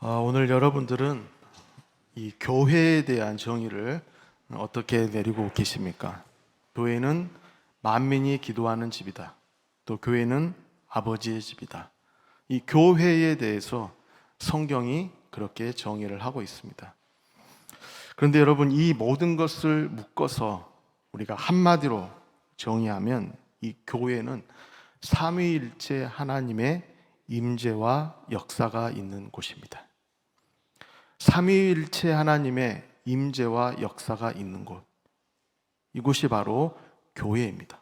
오늘 여러분들은 이 교회에 대한 정의를 어떻게 내리고 계십니까? 교회는 만민이 기도하는 집이다. 또 교회는 아버지의 집이다. 이 교회에 대해서 성경이 그렇게 정의를 하고 있습니다. 그런데 여러분, 이 모든 것을 묶어서 우리가 한마디로 정의하면 이 교회는 삼위일체 하나님의 임재와 역사가 있는 곳입니다. 삼위일체 하나님의 임재와 역사가 있는 곳, 이곳이 바로 교회입니다.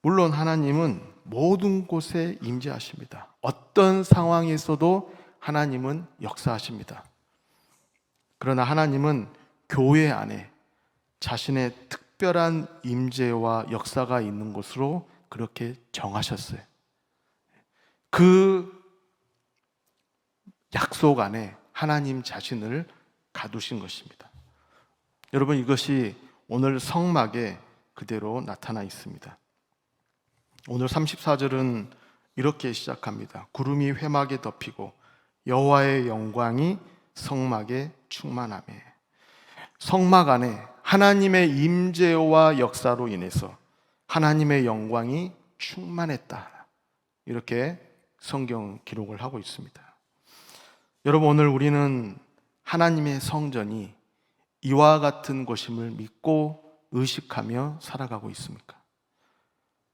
물론 하나님은 모든 곳에 임재하십니다. 어떤 상황에서도 하나님은 역사하십니다. 그러나 하나님은 교회 안에 자신의 특별한 임재와 역사가 있는 곳으로 그렇게 정하셨어요. 그 약속 안에 하나님 자신을 가두신 것입니다. 여러분, 이것이 오늘 성막에 그대로 나타나 있습니다. 오늘 34절은 이렇게 시작합니다. 구름이 회막에 덮이고 여호와의 영광이 성막에 충만하며. 성막 안에 하나님의 임재와 역사로 인해서 하나님의 영광이 충만했다, 이렇게 성경 기록을 하고 있습니다. 여러분, 오늘 우리는 하나님의 성전이 이와 같은 곳임을 믿고 의식하며 살아가고 있습니까?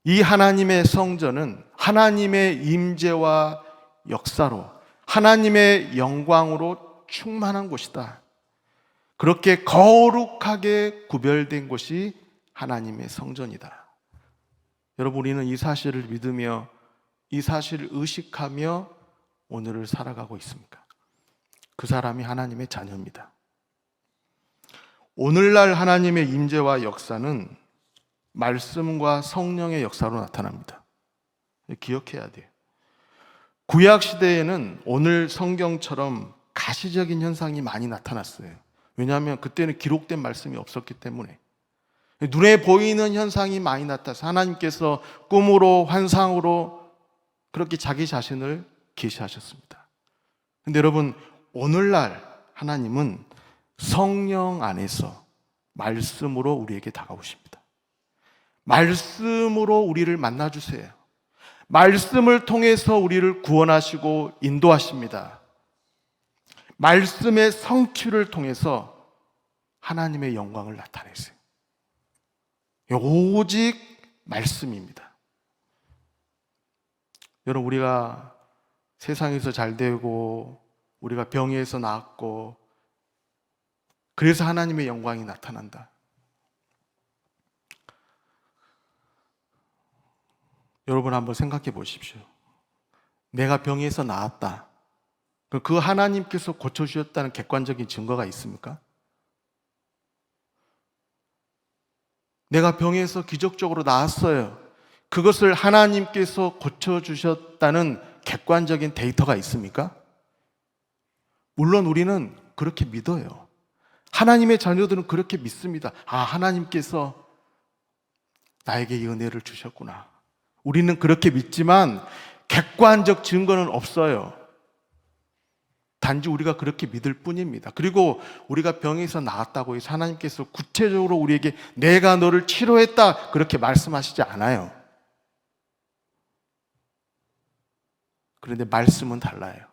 이 하나님의 성전은 하나님의 임재와 역사로, 하나님의 영광으로 충만한 곳이다. 그렇게 거룩하게 구별된 곳이 하나님의 성전이다. 여러분, 우리는 이 사실을 믿으며 이 사실을 의식하며 오늘을 살아가고 있습니까? 그 사람이 하나님의 자녀입니다. 오늘날 하나님의 임재와 역사는 말씀과 성령의 역사로 나타납니다. 기억해야 돼요. 구약 시대에는 오늘 성경처럼 가시적인 현상이 많이 나타났어요. 왜냐하면 그때는 기록된 말씀이 없었기 때문에. 눈에 보이는 현상이 많이 나타나서 하나님께서 꿈으로, 환상으로 그렇게 자기 자신을 계시하셨습니다. 그런데 여러분, 오늘날 하나님은 성령 안에서 말씀으로 우리에게 다가오십니다. 말씀으로 우리를 만나주세요. 말씀을 통해서 우리를 구원하시고 인도하십니다. 말씀의 성취를 통해서 하나님의 영광을 나타내세요. 오직 말씀입니다. 여러분, 우리가 세상에서 잘 되고 우리가 병에서 나았고 그래서 하나님의 영광이 나타난다. 여러분, 한번 생각해 보십시오. 내가 병에서 나았다. 그 하나님께서 고쳐주셨다는 객관적인 증거가 있습니까? 내가 병에서 기적적으로 나았어요. 그것을 하나님께서 고쳐주셨다는 객관적인 데이터가 있습니까? 물론 우리는 그렇게 믿어요. 하나님의 자녀들은 그렇게 믿습니다. 하나님께서 나에게 이 은혜를 주셨구나. 우리는 그렇게 믿지만 객관적 증거는 없어요. 단지 우리가 그렇게 믿을 뿐입니다. 그리고 우리가 병에서 나았다고 해서 하나님께서 구체적으로 우리에게 내가 너를 치료했다, 그렇게 말씀하시지 않아요. 그런데 말씀은 달라요.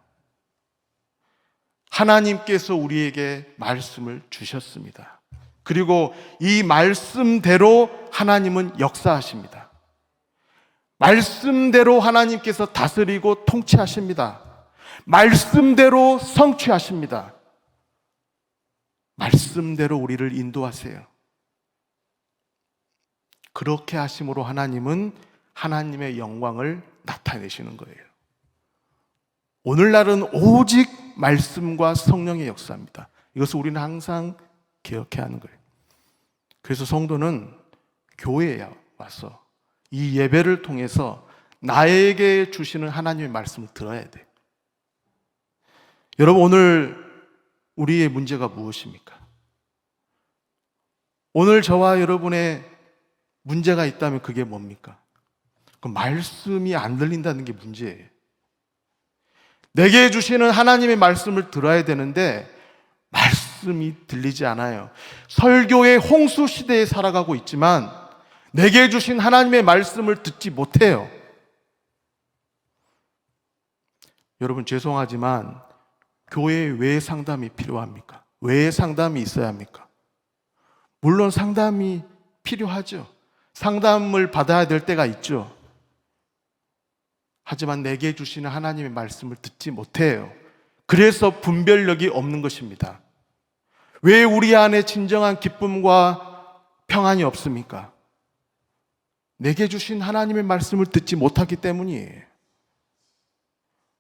하나님께서 우리에게 말씀을 주셨습니다. 그리고 이 말씀대로 하나님은 역사하십니다. 말씀대로 하나님께서 다스리고 통치하십니다. 말씀대로 성취하십니다. 말씀대로 우리를 인도하세요. 그렇게 하심으로 하나님은 하나님의 영광을 나타내시는 거예요. 오늘날은 오직 말씀과 성령의 역사입니다. 이것을 우리는 항상 기억해야 하는 거예요. 그래서 성도는 교회에 와서 이 예배를 통해서 나에게 주시는 하나님의 말씀을 들어야 돼요. 여러분, 오늘 우리의 문제가 무엇입니까? 오늘 저와 여러분의 문제가 있다면 그게 뭡니까? 그 말씀이 안 들린다는 게 문제예요. 내게 주시는 하나님의 말씀을 들어야 되는데 말씀이 들리지 않아요. 설교의 홍수 시대에 살아가고 있지만 내게 주신 하나님의 말씀을 듣지 못해요. 여러분 죄송하지만 교회에 왜 상담이 필요합니까? 왜 상담이 있어야 합니까? 물론 상담이 필요하죠. 상담을 받아야 될 때가 있죠. 하지만 내게 주시는 하나님의 말씀을 듣지 못해요. 그래서 분별력이 없는 것입니다. 왜 우리 안에 진정한 기쁨과 평안이 없습니까? 내게 주신 하나님의 말씀을 듣지 못하기 때문이에요.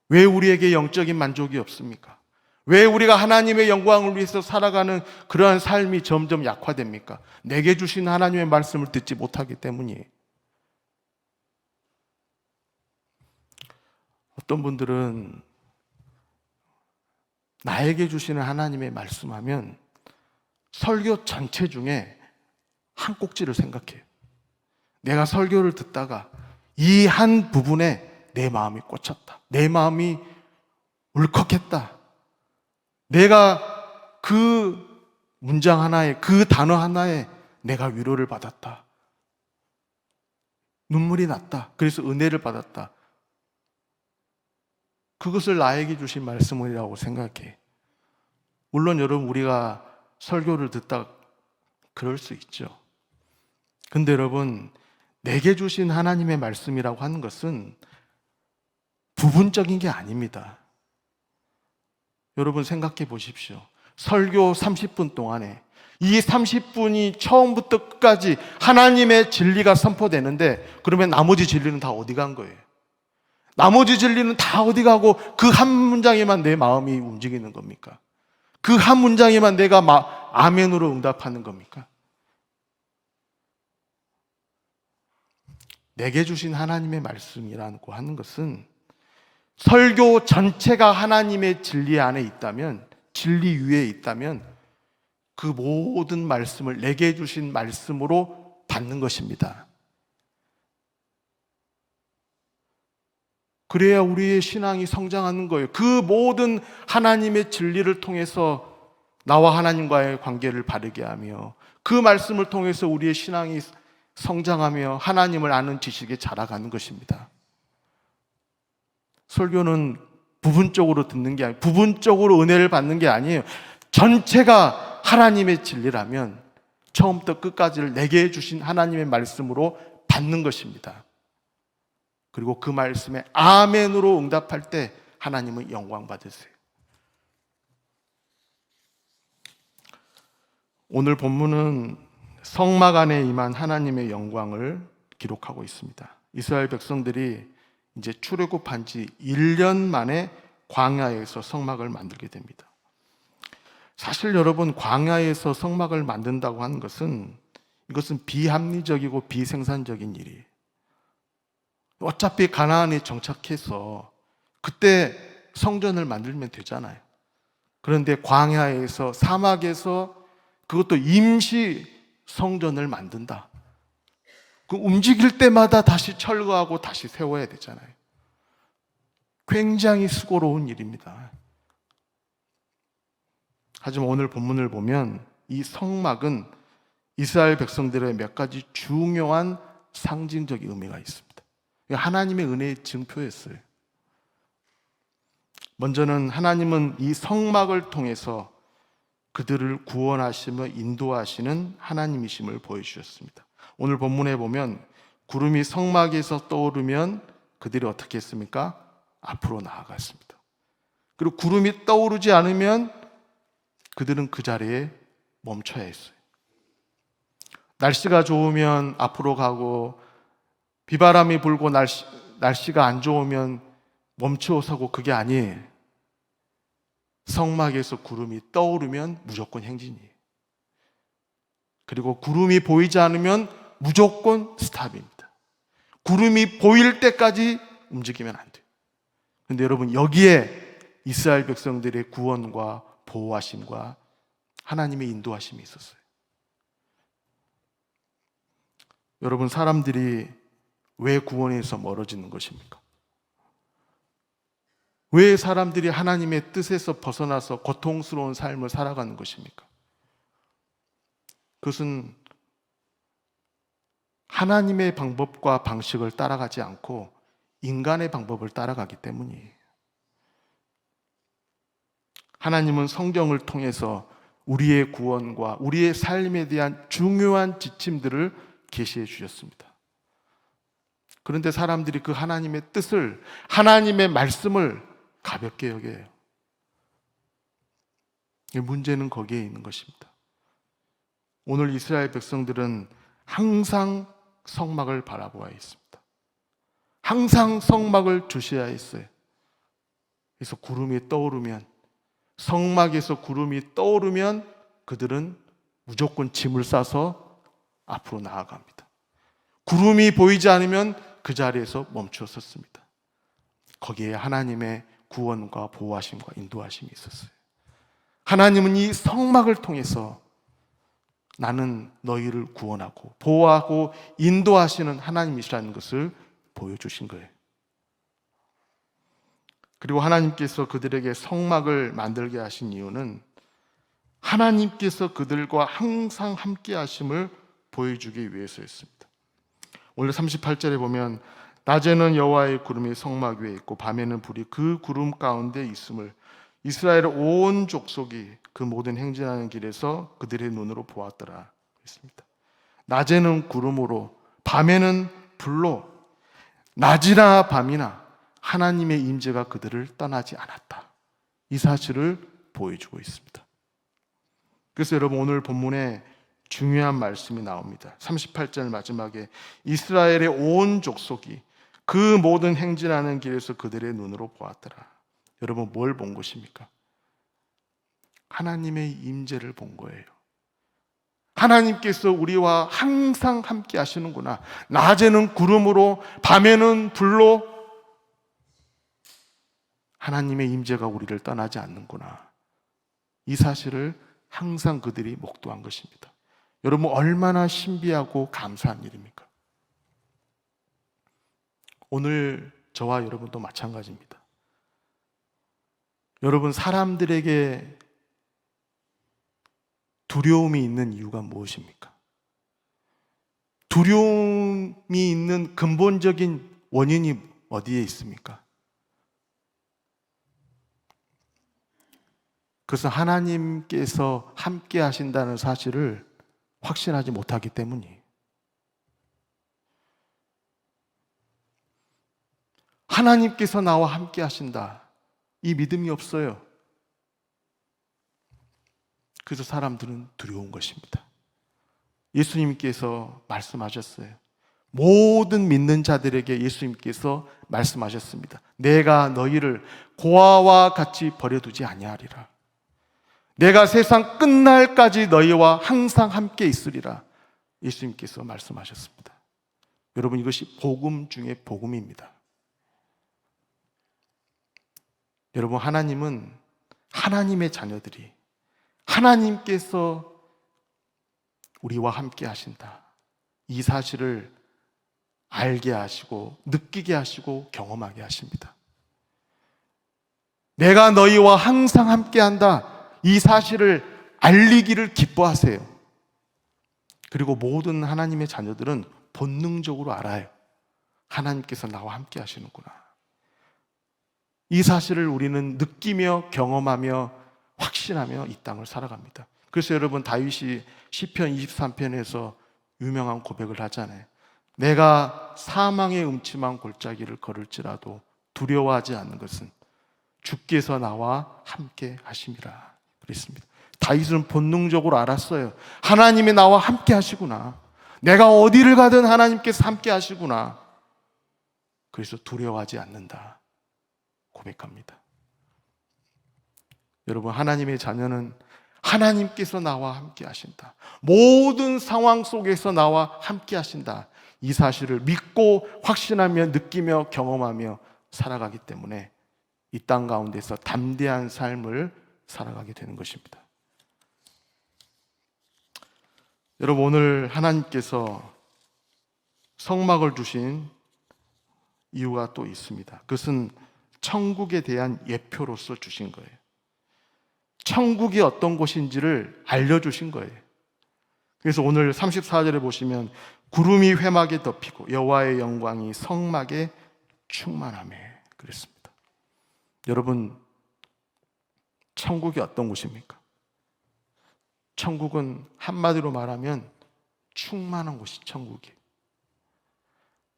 왜 우리에게 영적인 만족이 없습니까? 왜 우리가 하나님의 영광을 위해서 살아가는 그러한 삶이 점점 약화됩니까? 내게 주신 하나님의 말씀을 듣지 못하기 때문이에요. 어떤 분들은 나에게 주시는 하나님의 말씀하면 설교 전체 중에 한 꼭지를 생각해요. 내가 설교를 듣다가 이 한 부분에 내 마음이 꽂혔다. 내 마음이 울컥했다. 내가 그 문장 하나에, 그 단어 하나에 내가 위로를 받았다. 눈물이 났다. 그래서 은혜를 받았다. 그것을 나에게 주신 말씀이라고 생각해. 물론 여러분 우리가 설교를 듣다 그럴 수 있죠. 근데 여러분 내게 주신 하나님의 말씀이라고 하는 것은 부분적인 게 아닙니다. 여러분 생각해 보십시오. 설교 30분 동안에 이 30분이 처음부터 끝까지 하나님의 진리가 선포되는데 그러면 나머지 진리는 다 어디 간 거예요? 나머지 진리는 다 어디 가고 그 한 문장에만 내 마음이 움직이는 겁니까? 그 한 문장에만 내가 아멘으로 응답하는 겁니까? 내게 주신 하나님의 말씀이라고 하는 것은 설교 전체가 하나님의 진리 안에 있다면, 진리 위에 있다면 그 모든 말씀을 내게 주신 말씀으로 받는 것입니다. 그래야 우리의 신앙이 성장하는 거예요. 그 모든 하나님의 진리를 통해서 나와 하나님과의 관계를 바르게 하며 그 말씀을 통해서 우리의 신앙이 성장하며 하나님을 아는 지식에 자라가는 것입니다. 설교는 부분적으로 듣는 게 아니에요. 부분적으로 은혜를 받는 게 아니에요. 전체가 하나님의 진리라면 처음부터 끝까지를 내게 주신 하나님의 말씀으로 받는 것입니다. 그리고 그 말씀에 아멘으로 응답할 때 하나님은 영광 받으세요. 오늘 본문은 성막 안에 임한 하나님의 영광을 기록하고 있습니다. 이스라엘 백성들이 이제 출애굽한 지 1년 만에 광야에서 성막을 만들게 됩니다. 사실 여러분 광야에서 성막을 만든다고 하는 것은 이것은 비합리적이고 비생산적인 일이에요. 어차피 가나안에 정착해서 그때 성전을 만들면 되잖아요. 그런데 광야에서 사막에서 그것도 임시 성전을 만든다. 그 움직일 때마다 다시 철거하고 다시 세워야 되잖아요. 굉장히 수고로운 일입니다. 하지만 오늘 본문을 보면 이 성막은 이스라엘 백성들의 몇 가지 중요한 상징적인 의미가 있습니다. 하나님의 은혜의 증표였어요. 먼저는 하나님은 이 성막을 통해서 그들을 구원하시며 인도하시는 하나님이심을 보여주셨습니다. 오늘 본문에 보면 구름이 성막에서 떠오르면 그들이 어떻게 했습니까? 앞으로 나아갔습니다. 그리고 구름이 떠오르지 않으면 그들은 그 자리에 멈춰야 했어요. 날씨가 좋으면 앞으로 가고 비바람이 불고 날씨가 안 좋으면 멈추어 서고 그게 아니에요. 성막에서 구름이 떠오르면 무조건 행진이에요. 그리고 구름이 보이지 않으면 무조건 스탑입니다. 구름이 보일 때까지 움직이면 안 돼요. 그런데 여러분 여기에 이스라엘 백성들의 구원과 보호하심과 하나님의 인도하심이 있었어요. 여러분 사람들이 왜 구원에서 멀어지는 것입니까? 왜 사람들이 하나님의 뜻에서 벗어나서 고통스러운 삶을 살아가는 것입니까? 그것은 하나님의 방법과 방식을 따라가지 않고 인간의 방법을 따라가기 때문이에요. 하나님은 성경을 통해서 우리의 구원과 우리의 삶에 대한 중요한 지침들을 계시해 주셨습니다. 그런데 사람들이 그 하나님의 뜻을, 하나님의 말씀을 가볍게 여겨요. 문제는 거기에 있는 것입니다. 오늘 이스라엘 백성들은 항상 성막을 바라보아야 했습니다. 항상 성막을 주시해야 했어요. 그래서 구름이 떠오르면, 성막에서 구름이 떠오르면 그들은 무조건 짐을 싸서 앞으로 나아갑니다. 구름이 보이지 않으면 그 자리에서 멈추어 섰습니다. 거기에 하나님의 구원과 보호하심과 인도하심이 있었어요. 하나님은 이 성막을 통해서 나는 너희를 구원하고 보호하고 인도하시는 하나님이시라는 것을 보여주신 거예요. 그리고 하나님께서 그들에게 성막을 만들게 하신 이유는 하나님께서 그들과 항상 함께 하심을 보여주기 위해서였습니다. 오늘 38절에 보면 낮에는 여호와의 구름이 성막 위에 있고 밤에는 불이 그 구름 가운데 있음을 이스라엘의 온 족속이 그 모든 행진하는 길에서 그들의 눈으로 보았더라 했습니다. 낮에는 구름으로 밤에는 불로 낮이나 밤이나 하나님의 임재가 그들을 떠나지 않았다. 이 사실을 보여주고 있습니다. 그래서 여러분 오늘 본문에 중요한 말씀이 나옵니다. 38절 마지막에 이스라엘의 온 족속이 그 모든 행진하는 길에서 그들의 눈으로 보았더라. 여러분 뭘 본 것입니까? 하나님의 임재를 본 거예요. 하나님께서 우리와 항상 함께 하시는구나. 낮에는 구름으로 밤에는 불로 하나님의 임재가 우리를 떠나지 않는구나. 이 사실을 항상 그들이 목도한 것입니다. 여러분 얼마나 신비하고 감사한 일입니까? 오늘 저와 여러분도 마찬가지입니다. 여러분 사람들에게 두려움이 있는 이유가 무엇입니까? 두려움이 있는 근본적인 원인이 어디에 있습니까? 그것은 하나님께서 함께 하신다는 사실을 확신하지 못하기 때문이에요. 하나님께서 나와 함께 하신다. 이 믿음이 없어요. 그래서 사람들은 두려운 것입니다. 예수님께서 말씀하셨어요. 모든 믿는 자들에게 예수님께서 말씀하셨습니다. 내가 너희를 고아와 같이 버려두지 아니하리라. 내가 세상 끝날까지 너희와 항상 함께 있으리라. 예수님께서 말씀하셨습니다. 여러분 이것이 복음 중에 복음입니다. 여러분 하나님은 하나님의 자녀들이 하나님께서 우리와 함께 하신다. 이 사실을 알게 하시고 느끼게 하시고 경험하게 하십니다. 내가 너희와 항상 함께 한다. 이 사실을 알리기를 기뻐하세요. 그리고 모든 하나님의 자녀들은 본능적으로 알아요. 하나님께서 나와 함께 하시는구나. 이 사실을 우리는 느끼며 경험하며 확신하며 이 땅을 살아갑니다. 그래서 여러분 다윗이 시편 23편에서 유명한 고백을 하잖아요. 내가 사망의 음침한 골짜기를 걸을지라도 두려워하지 않는 것은 주께서 나와 함께 하심이라 그랬습니다. 다윗은 본능적으로 알았어요. 하나님이 나와 함께 하시구나. 내가 어디를 가든 하나님께서 함께 하시구나. 그래서 두려워하지 않는다 고백합니다. 여러분 하나님의 자녀는 하나님께서 나와 함께 하신다. 모든 상황 속에서 나와 함께 하신다. 이 사실을 믿고 확신하며 느끼며 경험하며 살아가기 때문에 이 땅 가운데서 담대한 삶을 살아가게 되는 것입니다. 여러분 오늘 하나님께서 성막을 주신 이유가 또 있습니다. 그것은 천국에 대한 예표로서 주신 거예요. 천국이 어떤 곳인지를 알려주신 거예요. 그래서 오늘 34절에 보시면 구름이 회막에 덮이고 여호와의 영광이 성막에 충만하며 그랬습니다. 여러분, 천국이 어떤 곳입니까? 천국은 한마디로 말하면 충만한 곳이 천국이에요.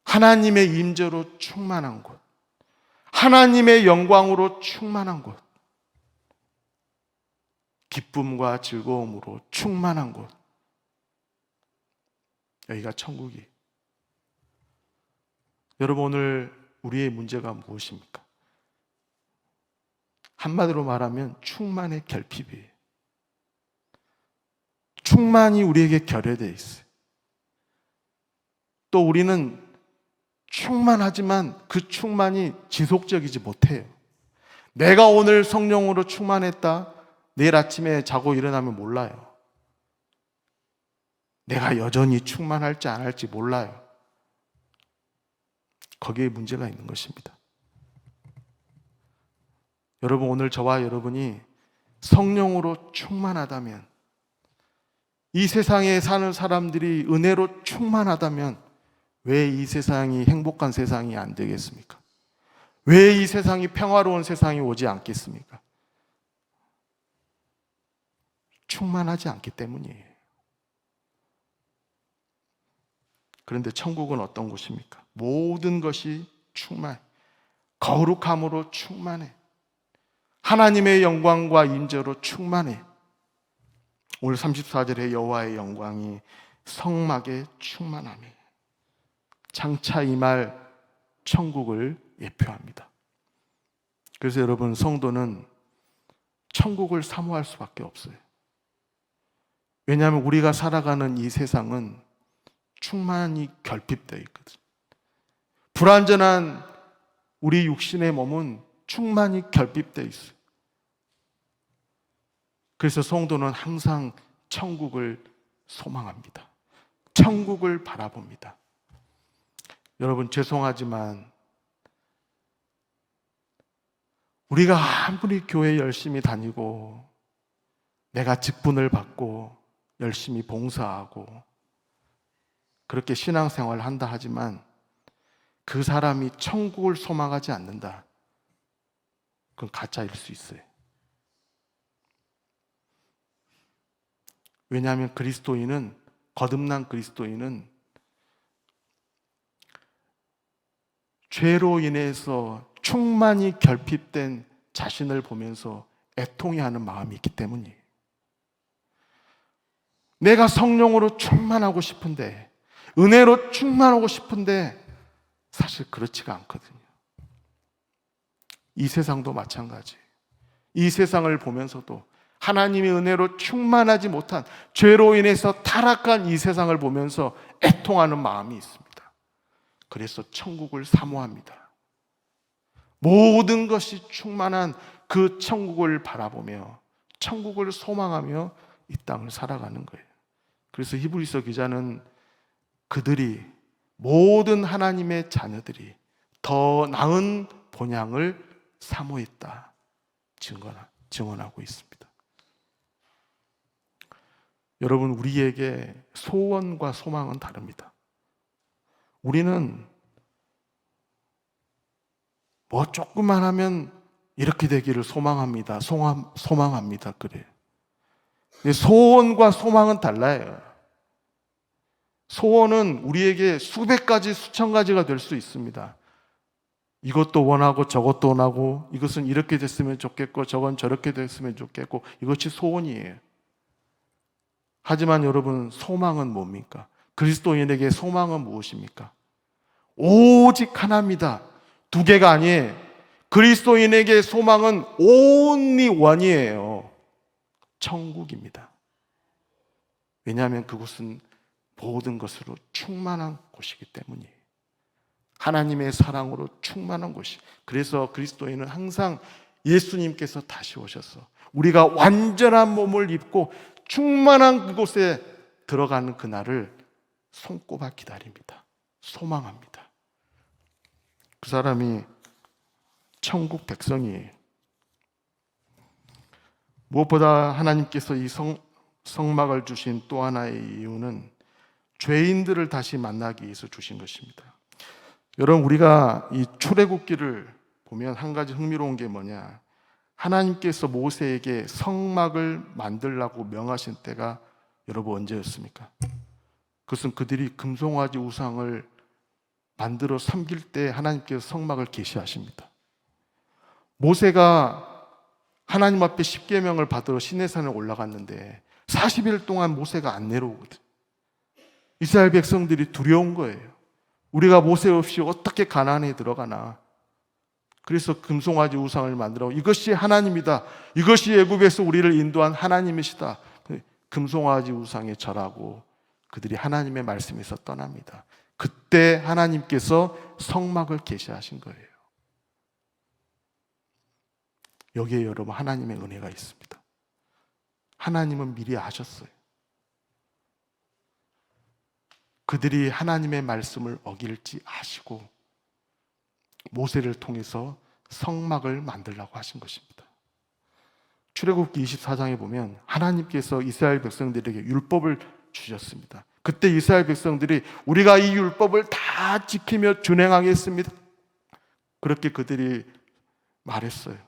하나님의 임재로 충만한 곳, 하나님의 영광으로 충만한 곳, 기쁨과 즐거움으로 충만한 곳, 여기가 천국이. 여러분, 오늘 우리의 문제가 무엇입니까? 한마디로 말하면 충만의 결핍이에요. 충만이 우리에게 결여되어 있어요. 또 우리는 충만하지만 그 충만이 지속적이지 못해요. 내가 오늘 성령으로 충만했다, 내일 아침에 자고 일어나면 몰라요. 내가 여전히 충만할지 안 할지 몰라요. 거기에 문제가 있는 것입니다. 여러분, 오늘 저와 여러분이 성령으로 충만하다면, 이 세상에 사는 사람들이 은혜로 충만하다면 왜 이 세상이 행복한 세상이 안 되겠습니까? 왜 이 세상이 평화로운 세상이 오지 않겠습니까? 충만하지 않기 때문이에요. 그런데 천국은 어떤 곳입니까? 모든 것이 충만해. 거룩함으로 충만해. 하나님의 영광과 임재로 충만해. 오늘 34절에 여호와의 영광이 성막에 충만하며, 장차 임할 천국을 예표합니다. 그래서 여러분, 성도는 천국을 사모할 수밖에 없어요. 왜냐하면 우리가 살아가는 이 세상은 충만히 결핍되어 있거든. 불완전한 우리 육신의 몸은 충만히 결핍되어 있어요. 그래서 성도는 항상 천국을 소망합니다. 천국을 바라봅니다. 여러분, 죄송하지만 우리가 아무리 교회 열심히 다니고 내가 직분을 받고 열심히 봉사하고 그렇게 신앙생활을 한다 하지만 그 사람이 천국을 소망하지 않는다, 그건 가짜일 수 있어요. 왜냐하면 그리스도인은, 거듭난 그리스도인은 죄로 인해서 충만히 결핍된 자신을 보면서 애통해하는 마음이 있기 때문이에요. 내가 성령으로 충만하고 싶은데, 은혜로 충만하고 싶은데 사실 그렇지가 않거든요. 이 세상도 마찬가지예요. 이 세상을 보면서도 하나님의 은혜로 충만하지 못한, 죄로 인해서 타락한 이 세상을 보면서 애통하는 마음이 있습니다. 그래서 천국을 사모합니다. 모든 것이 충만한 그 천국을 바라보며 천국을 소망하며 이 땅을 살아가는 거예요. 그래서 히브리서 기자는 그들이, 모든 하나님의 자녀들이 더 나은 본향을 사모했다 증언하고 있습니다. 여러분, 우리에게 소원과 소망은 다릅니다. 우리는 뭐 조금만 하면 이렇게 되기를 소망합니다. 소망합니다. 그래요. 소원과 소망은 달라요. 소원은 우리에게 수백 가지, 수천 가지가 될 수 있습니다. 이것도 원하고 저것도 원하고, 이것은 이렇게 됐으면 좋겠고 저건 저렇게 됐으면 좋겠고, 이것이 소원이에요. 하지만 여러분, 소망은 뭡니까? 그리스도인에게 소망은 무엇입니까? 오직 하나입니다. 두 개가 아니에요. 그리스도인에게 소망은 only one이에요. 천국입니다. 왜냐하면 그곳은 모든 것으로 충만한 곳이기 때문이에요. 하나님의 사랑으로 충만한 곳이. 그래서 그리스도인은 항상 예수님께서 다시 오셔서 우리가 완전한 몸을 입고 충만한 그곳에 들어가는 그날을 손꼽아 기다립니다. 소망합니다. 그 사람이 천국 백성이에요. 무엇보다 하나님께서 이 성막을 주신 또 하나의 이유는 죄인들을 다시 만나기 위해서 주신 것입니다. 여러분, 우리가 이 출애굽기를 보면 한 가지 흥미로운 게 뭐냐, 하나님께서 모세에게 성막을 만들라고 명하신 때가 여러분 언제였습니까? 그것은 그들이 금송아지 우상을 만들어 섬길 때 하나님께서 성막을 계시하십니다. 모세가 하나님 앞에 십계명을 받으러 시내산에 올라갔는데 40일 동안 모세가 안 내려오거든. 이스라엘 백성들이 두려운 거예요. 우리가 모세 없이 어떻게 가나안에 들어가나. 그래서 금송아지 우상을 만들어 이것이 하나님이다, 이것이 애굽에서 우리를 인도한 하나님이시다, 금송아지 우상에 절하고 그들이 하나님의 말씀에서 떠납니다. 그때 하나님께서 성막을 계시하신 거예요. 여기에 여러분 하나님의 은혜가 있습니다. 하나님은 미리 아셨어요. 그들이 하나님의 말씀을 어길지 아시고 모세를 통해서 성막을 만들라고 하신 것입니다. 출애굽기 24장에 보면 하나님께서 이스라엘 백성들에게 율법을 주셨습니다. 그때 이스라엘 백성들이 우리가 이 율법을 다 지키며 준행하겠습니다, 그렇게 그들이 말했어요.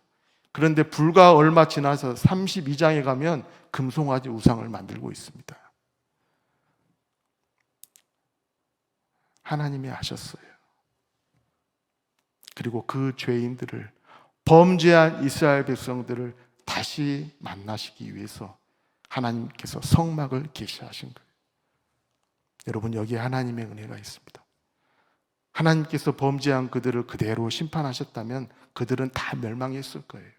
그런데 불과 얼마 지나서 32장에 가면 금송아지 우상을 만들고 있습니다. 하나님이 아셨어요. 그리고 그 죄인들을, 범죄한 이스라엘 백성들을 다시 만나시기 위해서 하나님께서 성막을 계시하신 거예요. 여러분, 여기에 하나님의 은혜가 있습니다. 하나님께서 범죄한 그들을 그대로 심판하셨다면 그들은 다 멸망했을 거예요.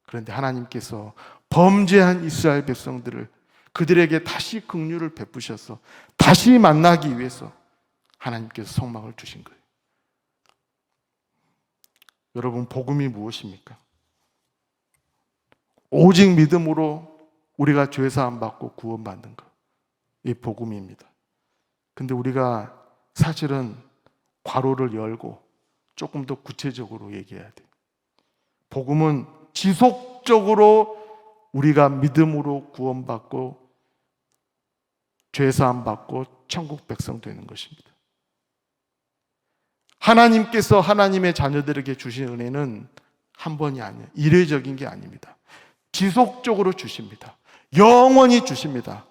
그런데 하나님께서 범죄한 이스라엘 백성들을 그들에게 다시 긍휼을 베푸셔서 다시 만나기 위해서 하나님께서 성막을 주신 거예요. 여러분, 복음이 무엇입니까? 오직 믿음으로 우리가 죄사함 받고 구원받는 것, 이 복음입니다. 근데 우리가 사실은 괄호를 열고 조금 더 구체적으로 얘기해야 돼요. 복음은 지속적으로 우리가 믿음으로 구원받고 죄사함 받고 천국 백성 되는 것입니다. 하나님께서 하나님의 자녀들에게 주신 은혜는 한 번이 아니에요. 이례적인 게 아닙니다. 지속적으로 주십니다. 영원히 주십니다.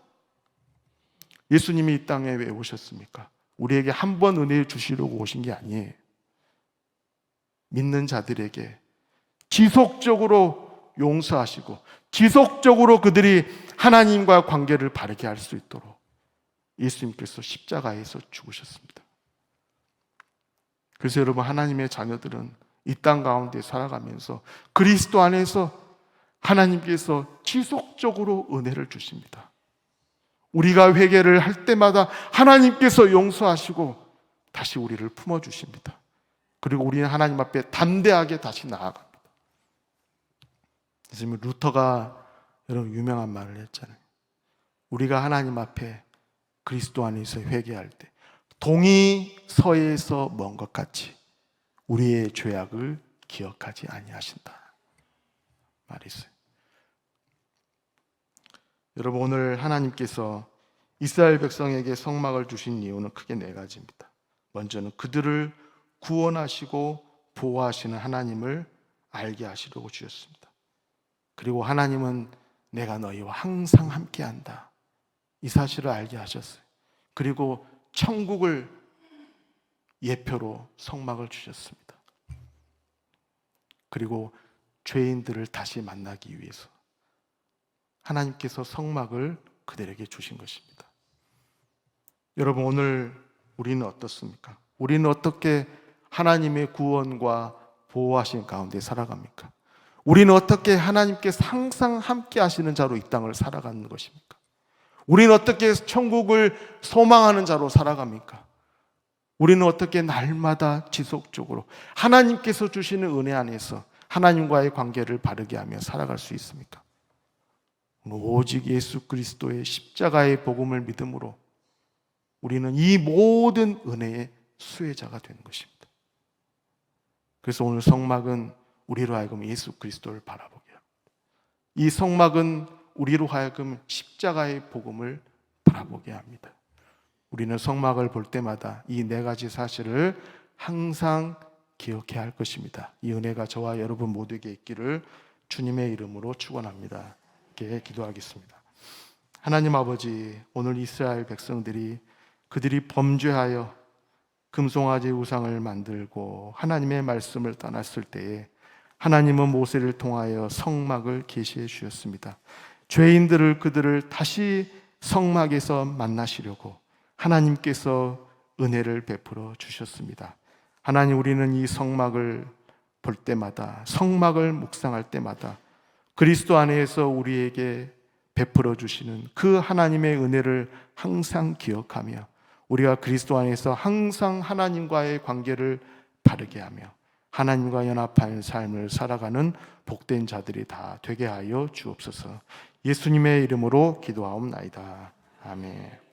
예수님이 이 땅에 왜 오셨습니까? 우리에게 한 번 은혜 주시려고 오신 게 아니에요. 믿는 자들에게 지속적으로 용서하시고 지속적으로 그들이 하나님과 관계를 바르게 할 수 있도록 예수님께서 십자가에서 죽으셨습니다. 그래서 여러분, 하나님의 자녀들은 이 땅 가운데 살아가면서 그리스도 안에서 하나님께서 지속적으로 은혜를 주십니다. 우리가 회개를 할 때마다 하나님께서 용서하시고 다시 우리를 품어주십니다. 그리고 우리는 하나님 앞에 담대하게 다시 나아갑니다. 그래서 루터가 여러분 유명한 말을 했잖아요. 우리가 하나님 앞에 그리스도 안에서 회개할 때 동이 서에서 먼 것 같이 우리의 죄악을 기억하지 아니하신다 말이 있어요. 여러분, 오늘 하나님께서 이스라엘 백성에게 성막을 주신 이유는 크게 네 가지입니다. 먼저는 그들을 구원하시고 보호하시는 하나님을 알게 하시려고 주셨습니다. 그리고 하나님은 내가 너희와 항상 함께한다, 이 사실을 알게 하셨어요. 그리고 천국을 예표로 성막을 주셨습니다. 그리고 죄인들을 다시 만나기 위해서 하나님께서 성막을 그들에게 주신 것입니다. 여러분, 오늘 우리는 어떻습니까? 우리는 어떻게 하나님의 구원과 보호하신 가운데 살아갑니까? 우리는 어떻게 하나님께서 항상 함께 하시는 자로 이 땅을 살아가는 것입니까? 우리는 어떻게 천국을 소망하는 자로 살아갑니까? 우리는 어떻게 날마다 지속적으로 하나님께서 주시는 은혜 안에서 하나님과의 관계를 바르게 하며 살아갈 수 있습니까? 오직 예수 그리스도의 십자가의 복음을 믿음으로 우리는 이 모든 은혜의 수혜자가 되는 것입니다. 그래서 오늘 성막은 우리로 하여금 예수 그리스도를 바라보게 합니다. 이 성막은 우리로 하여금 십자가의 복음을 바라보게 합니다. 우리는 성막을 볼 때마다 이 네 가지 사실을 항상 기억해야 할 것입니다. 이 은혜가 저와 여러분 모두에게 있기를 주님의 이름으로 축원합니다. 이렇게 기도하겠습니다. 하나님 아버지, 오늘 이스라엘 백성들이 그들이 범죄하여 금송아지 우상을 만들고 하나님의 말씀을 떠났을 때에 하나님은 모세를 통하여 성막을 계시해 주셨습니다. 죄인들을 그들을 다시 성막에서 만나시려고 하나님께서 은혜를 베풀어 주셨습니다. 하나님, 우리는 이 성막을 볼 때마다, 성막을 묵상할 때마다 그리스도 안에서 우리에게 베풀어 주시는 그 하나님의 은혜를 항상 기억하며 우리가 그리스도 안에서 항상 하나님과의 관계를 바르게 하며 하나님과 연합한 삶을 살아가는 복된 자들이 다 되게 하여 주옵소서. 예수님의 이름으로 기도하옵나이다. 아멘.